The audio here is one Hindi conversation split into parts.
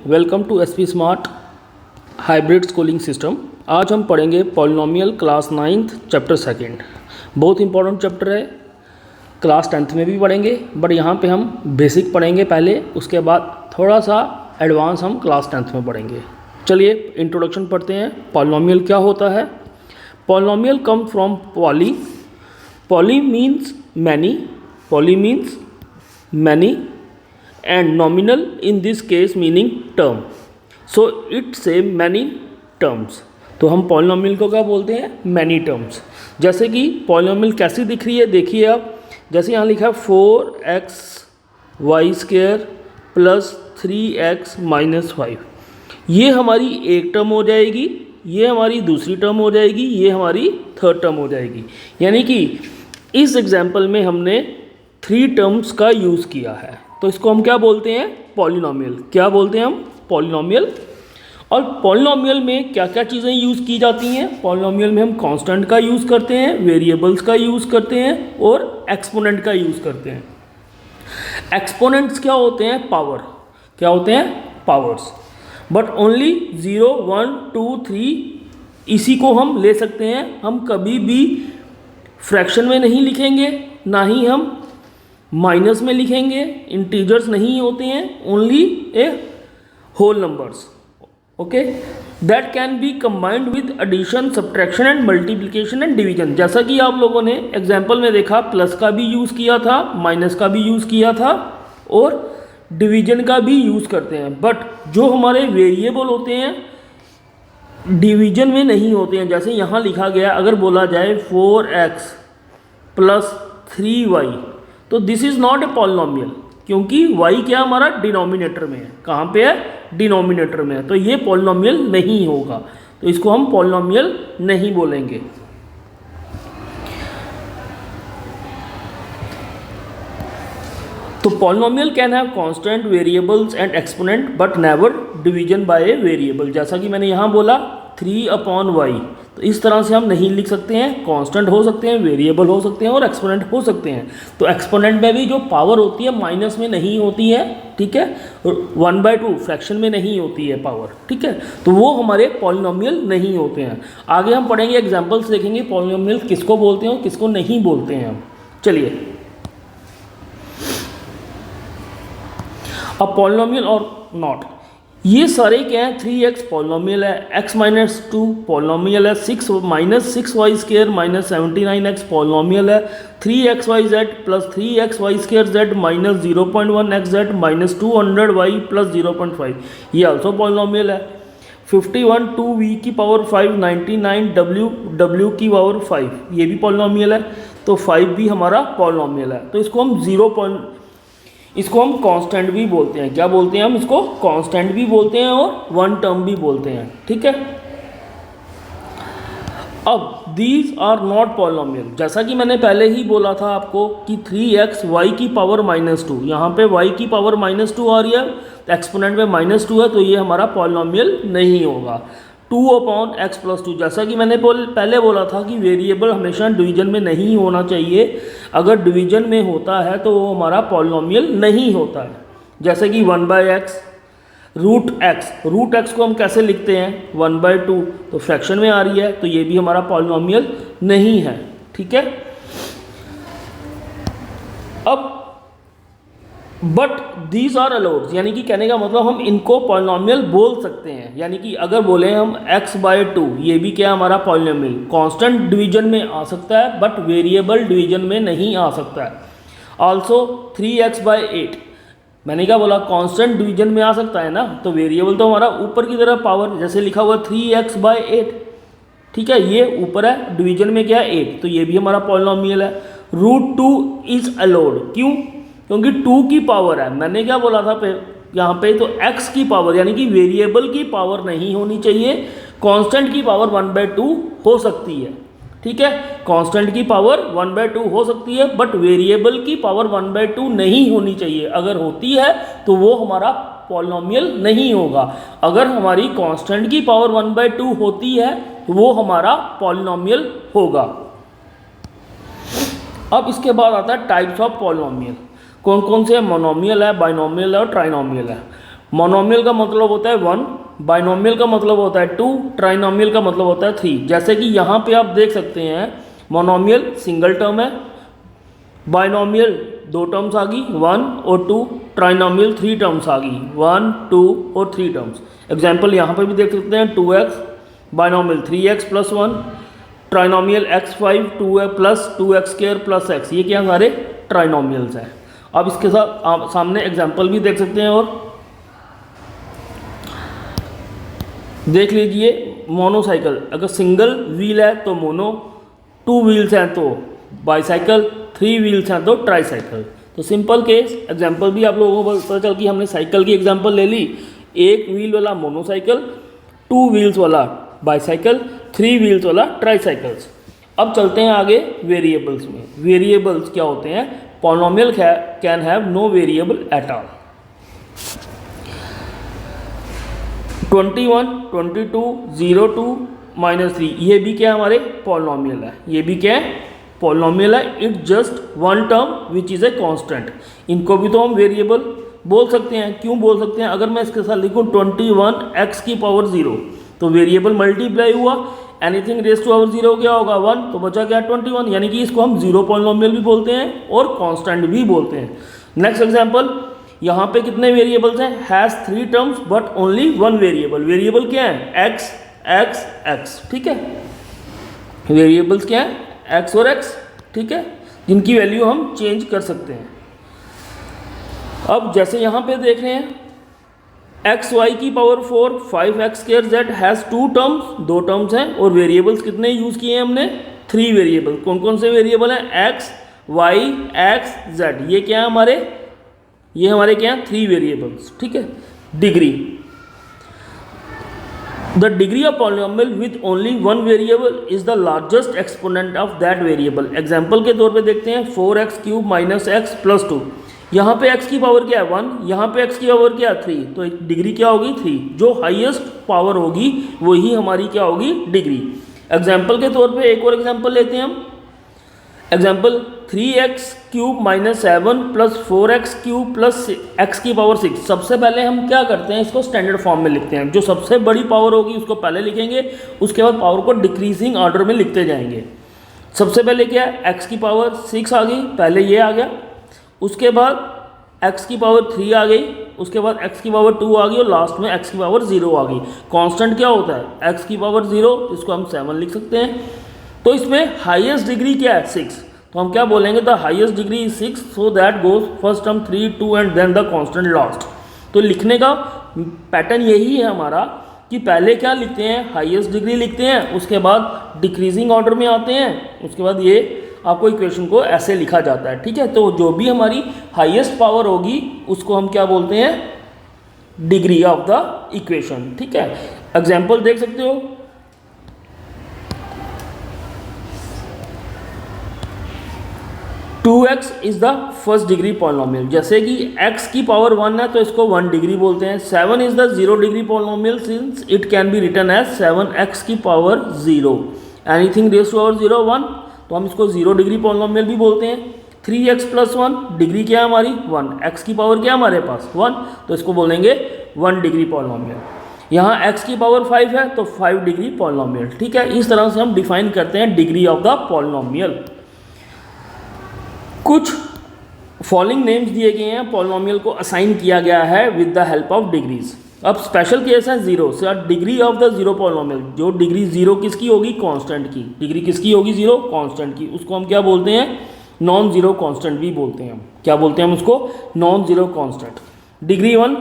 Welcome to SP smart hybrid schooling system. आज हम पढ़ेंगे पॉलिनोमियल क्लास 9th चैप्टर 2। बहुत इंपॉर्टेंट चैप्टर है, क्लास 10th में भी पढ़ेंगे, बट यहाँ पे हम बेसिक पढ़ेंगे पहले, उसके बाद थोड़ा सा एडवांस हम क्लास 10th में पढ़ेंगे। चलिए इंट्रोडक्शन पढ़ते हैं। पॉलिनोमियल क्या होता है? Polynomial come from poly. Poly means many and nominal in this case meaning term, so it say many terms। तो हम पॉलिनोमियल को क्या बोलते हैं? Many terms. जैसे कि पॉलिनोमियल कैसी दिख रही है, देखिए आप, जैसे यहाँ लिखा है 4xy² प्लस 3x माइनस 5। ये हमारी एक टर्म हो जाएगी, ये हमारी दूसरी टर्म हो जाएगी, ये हमारी थर्ड टर्म हो जाएगी। यानी कि इस एग्जाम्पल में हमने 3 टर्म्स का यूज़ किया है, तो इसको हम क्या बोलते हैं? पॉलिनोमियल। क्या बोलते हैं हम? पॉलिनोमियल। और पॉलिनोमियल में क्या क्या चीज़ें यूज़ की जाती हैं? पॉलिनोमियल में हम कांस्टेंट का यूज़ करते हैं, वेरिएबल्स का यूज़ करते हैं और एक्सपोनेंट का यूज़ करते हैं। एक्सपोनेंट्स क्या होते हैं? पावर। क्या होते हैं? पावर्स। बट ओनली 0, 1, 2, 3 इसी को हम ले सकते हैं। हम कभी भी फ्रैक्शन में नहीं लिखेंगे, ना ही हम माइनस में लिखेंगे। इंटीजर्स नहीं होते हैं, only a whole numbers. Okay, that can be combined with addition, subtraction and multiplication and division. जैसा कि आप लोगों ने एग्जाम्पल में देखा, प्लस का भी यूज़ किया था, माइनस का भी यूज़ किया था और डिवीजन का भी यूज़ करते हैं। बट जो हमारे वेरिएबल होते हैं डिवीजन में नहीं होते हैं। जैसे यहाँ लिखा गया, अगर बोला जाए 4x प्लस 3y, तो this is not a polynomial, क्योंकि y क्या हमारा डिनोमिनेटर में है। कहाँ पे है? डिनोमिनेटर में है, तो ये पॉलिनोमियल नहीं होगा, तो इसको हम पॉलिनोमियल नहीं बोलेंगे। तो polynomial can have constant, variables and exponent but never division bye a variable. जैसा कि मैंने यहाँ बोला 3/y, तो इस तरह से हम नहीं लिख सकते हैं। कांस्टेंट हो सकते हैं, वेरिएबल हो सकते हैं और एक्सपोनेंट हो सकते हैं। तो एक्सपोनेंट में भी जो पावर होती है माइनस में नहीं होती है, ठीक है। 1/2 फ्रैक्शन में नहीं होती है पावर, ठीक है। तो वो हमारे पॉलिनोमियल नहीं होते हैं। आगे हम पढ़ेंगे, एग्जाम्पल्स देखेंगे पॉलिनोमियल किसको बोलते हैं और किसको नहीं बोलते हैं हम। चलिए, अब पॉलिनोमियल और नॉट, ये सारे क्या हैं? 3x पॉलिनोमियल है, x माइनस 2 पॉलिनोमियल है, 6 minus 6y² minus 79x polynomial है, 3xyz plus 3xy² minus 0.1xz minus 200y plus 0.5 ये आल्सो पॉलिनोमियल है। 51 2v की पावर 5 99 w की पावर 5 ये भी पॉलिनोमियल है, तो 5 भी हमारा पॉलिनोमियल है। तो इसको हम इसको हम कांस्टेंट भी बोलते हैं। क्या बोलते हैं हम इसको? कांस्टेंट भी बोलते हैं और वन टर्म भी बोलते हैं, ठीक है। अब दीज आर नॉट पॉलिनोमियल। जैसा कि मैंने पहले ही बोला था आपको कि 3x y की पावर -2, यहाँ पे y की पावर -2 आ रही है, एक्सपोनेंट में -2 है, तो ये हमारा पॉलिनोमियल नहीं होगा। 2/x प्लस 2, जैसा कि मैंने पहले बोला था कि वेरिएबल हमेशा डिवीजन में नहीं होना चाहिए। अगर डिवीजन में होता है तो वो हमारा पॉलिनोमियल नहीं होता है। जैसे कि 1/x, रूट एक्स को हम कैसे लिखते हैं? 1/2, तो फ्रैक्शन में आ रही है, तो ये भी हमारा पॉलिनोमियल नहीं है, ठीक है। अब बट दीज आर अलाउड, यानी कि कहने का मतलब हम इनको पॉलिनोमियल बोल सकते हैं। यानी कि अगर बोले हम x/2, ये भी क्या हमारा पॉलिनोमियल कांस्टेंट डिवीजन में आ सकता है, बट वेरिएबल डिवीजन में नहीं आ सकता है। आल्सो 3x/8, मैंने क्या बोला? कांस्टेंट डिवीजन में आ सकता है ना, तो वेरिएबल तो हमारा ऊपर की तरफ पावर, जैसे लिखा हुआ 3x/8, ठीक है, ये ऊपर है, डिवीजन में क्या है? 8, तो ये भी हमारा पॉलिनोमियल है। √2 इज अलाउड, क्यों? क्योंकि 2 की पावर है। मैंने क्या बोला था यहाँ पे? तो x की पावर, यानी कि वेरिएबल की पावर नहीं होनी चाहिए। कांस्टेंट की पावर 1/2 हो सकती है, ठीक है। कांस्टेंट की पावर 1/2 हो सकती है, बट वेरिएबल की पावर 1/2 नहीं होनी चाहिए। अगर होती है तो वो हमारा पॉलिनोमियल नहीं होगा। अगर हमारी कांस्टेंट की पावर 1/2 होती है तो वो हमारा पॉलिनोमियल होगा। अब इसके बाद आता है टाइप्स ऑफ पॉलिनोमियल। कौन कौन से? मोनोमियल है, बाइनोमियल है और ट्राइनोमियल है। मोनोमियल का मतलब होता है 1, बाइनोमियल का मतलब होता है 2, ट्राइनोमियल का मतलब होता है 3। जैसे कि यहाँ पे आप देख सकते हैं मोनोमियल सिंगल टर्म है, बाइनोमियल 2 टर्म्स आ गई 1 और 2, ट्राइनोमियल 3 टर्म्स आ गई 1, 2 और 3 टर्म्स। एग्जाम्पल यहाँ पे भी देख सकते हैं 2x, binomial 3x + 1, trinomial x5 2 plus 2x square plus x, ये क्या सारे ट्राइनोमियल्स हैं। अब इसके साथ आप सामने एग्जाम्पल भी देख सकते हैं और देख लीजिए। मोनोसाइकिल, अगर सिंगल व्हील है तो मोनो, 2 व्हील्स हैं तो बाईसाइकिल, 3 व्हील्स हैं तो ट्राईसाइकिल। तो सिंपल केस एग्जांपल भी आप लोगों को पता चल कि हमने साइकिल की एग्जांपल ले ली, 1 व्हील वाला मोनोसाइकिल, 2 व्हील्स वाला बाईसाइकिल, 3 व्हील्स वाला ट्राईसाइकिल्स। अब चलते हैं आगे वेरिएबल्स में। वेरिएबल्स क्या होते हैं? Polynomial can have no variable at all. 21, 22, 02, -3 ये भी क्या हमारे पॉलिनोमियल है, ये भी क्या है पॉलिनोमियल है। It just one term which is a constant. इनको भी तो हम वेरिएबल बोल सकते हैं। क्यों बोल सकते हैं? अगर मैं इसके साथ लिखूँ 21x⁻0 तो वेरिएबल मल्टीप्लाई हुआ, एनीथिंग रेज टू पावर 0 क्या होगा 1, तो बचा क्या 21, यानी कि इसको हम जीरो पॉलिनोमियल भी बोलते हैं और कांस्टेंट भी बोलते हैं। नेक्स्ट एग्जांपल, यहाँ पे कितने वेरिएबल्स हैं? Has 3 terms but only 1 variable. Variable क्या है? x, x, x, ठीक है। वेरिएबल्स क्या है? x और x, ठीक है, जिनकी वैल्यू हम चेंज कर सकते हैं। अब जैसे यहाँ पे देख रहे हैं x⁻4 5x² has 2 terms, 2 terms हैं, और वेरिएबल्स कितने यूज़ किए हैं हमने? 3 वेरिएबल। कौन कौन से वेरिएबल हैं? x, y, x, z। ये क्या है हमारे? ये हमारे क्या हैं? 3 वेरिएबल्स, ठीक है। Degree, the degree of polynomial with only 1 variable is the largest exponent of that variable. Example के तौर पे देखते हैं 4x³ - x + 2। यहाँ पे x की पावर क्या है 1, यहाँ पे x की पावर क्या है 3, तो डिग्री क्या होगी 3। जो हाईएस्ट पावर होगी वही हमारी क्या होगी? डिग्री। एग्जाम्पल के तौर पे एक और एग्जाम्पल लेते हैं हम। Example 3x³ - 7 + 4x³ + x⁻6। सबसे पहले हम क्या करते हैं? इसको स्टैंडर्ड फॉर्म में लिखते हैं। जो सबसे बड़ी पावर होगी उसको पहले लिखेंगे, उसके बाद पावर को डिक्रीजिंग ऑर्डर में लिखते जाएंगे। सबसे पहले क्या है? x⁻6 आ गई, पहले ये आ गया, उसके बाद x⁻3 आ गई, उसके बाद x⁻2 आ गई, और लास्ट में x⁻0 आ गई। कांस्टेंट क्या होता है? x⁻0, इसको हम 7 लिख सकते हैं। तो इसमें हाईएस्ट डिग्री क्या है? 6। तो हम क्या बोलेंगे? The highest degree is 6, so that goes first term 3, 2 and then the constant last. तो लिखने का पैटर्न यही है हमारा कि पहले क्या लिखते हैं? हाईएस्ट डिग्री लिखते हैं, उसके बाद डिक्रीजिंग ऑर्डर में आते हैं, उसके बाद ये आपको इक्वेशन को ऐसे लिखा जाता है, ठीक है। तो जो भी हमारी हाईएस्ट पावर होगी उसको हम क्या बोलते हैं? डिग्री ऑफ द इक्वेशन, ठीक है। एग्जाम्पल देख सकते हो, 2x is the first degree polynomial. जैसे कि x की पावर 1 है तो इसको 1 डिग्री बोलते हैं। 7 is the 0 degree polynomial since it can be written as 7x⁻0। Anything raise to power 0 1, तो हम इसको 0 डिग्री पॉलिनोमियल भी बोलते हैं। 3x + 1 डिग्री क्या है हमारी 1, x की पावर क्या है हमारे पास 1, तो इसको बोलेंगे 1 डिग्री पॉलिनोमियल। यहाँ x की पावर 5 है तो 5 डिग्री पॉलिनोमियल, ठीक है। इस तरह से हम डिफाइन करते हैं डिग्री ऑफ द पॉलिनोमियल। कुछ फॉलोइंग नेम्स दिए गए हैं, पॉलिनोमियल को असाइन किया गया है with the help of degrees. अब स्पेशल केस है 0 से, डिग्री ऑफ द 0 पॉलिनोमियल। जो डिग्री 0 किसकी होगी? कांस्टेंट की। डिग्री किसकी होगी 0? कांस्टेंट की। उसको हम क्या बोलते हैं? नॉन जीरो कांस्टेंट भी बोलते हैं। हम क्या बोलते हैं? हम उसको non zero constant. Degree 1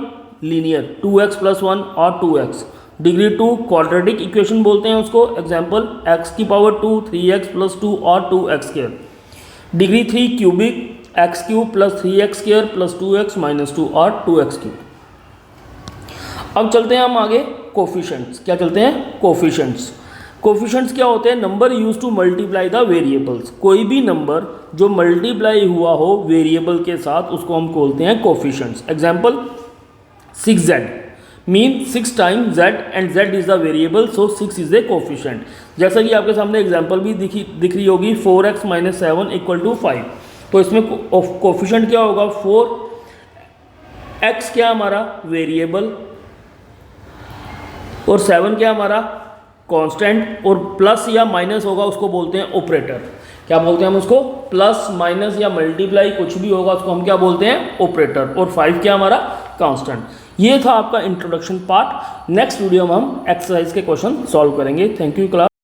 linear 2x + 1 और 2x। डिग्री 2 क्वाड्रेटिक इक्वेशन बोलते हैं उसको। एग्जाम्पल x⁻2 3x + 2 और 2x²। Degree 3 cubic x³ + 3x² + 2x - 2 और 2x³। अब चलते हैं हम आगे कोफिशिएंट्स। क्या चलते हैं? कोफिशिएंट्स। कोफिशिएंट्स क्या होते हैं? Number use to multiply the variables. कोई भी नंबर जो मल्टीप्लाई हुआ हो वेरिएबल के साथ उसको हम बोलते हैं coefficients. Example 6z mean 6 times z and z is the variable, so 6 is a coefficient. जैसा कि आपके सामने एग्जाम्पल भी दिख रही होगी 4x - 7 = 5। तो इसमें कोफिशिएंट क्या होगा? 4 x क्या हमारा वेरिएबल, और 7 क्या हमारा कांस्टेंट, और प्लस या माइनस होगा उसको बोलते हैं ऑपरेटर। क्या बोलते हैं हम उसको? प्लस माइनस या मल्टीप्लाई कुछ भी होगा उसको हम क्या बोलते हैं? ऑपरेटर। और 5 क्या हमारा कांस्टेंट। ये था आपका इंट्रोडक्शन पार्ट। नेक्स्ट वीडियो में हम एक्सरसाइज के क्वेश्चन सॉल्व करेंगे। Thank you class.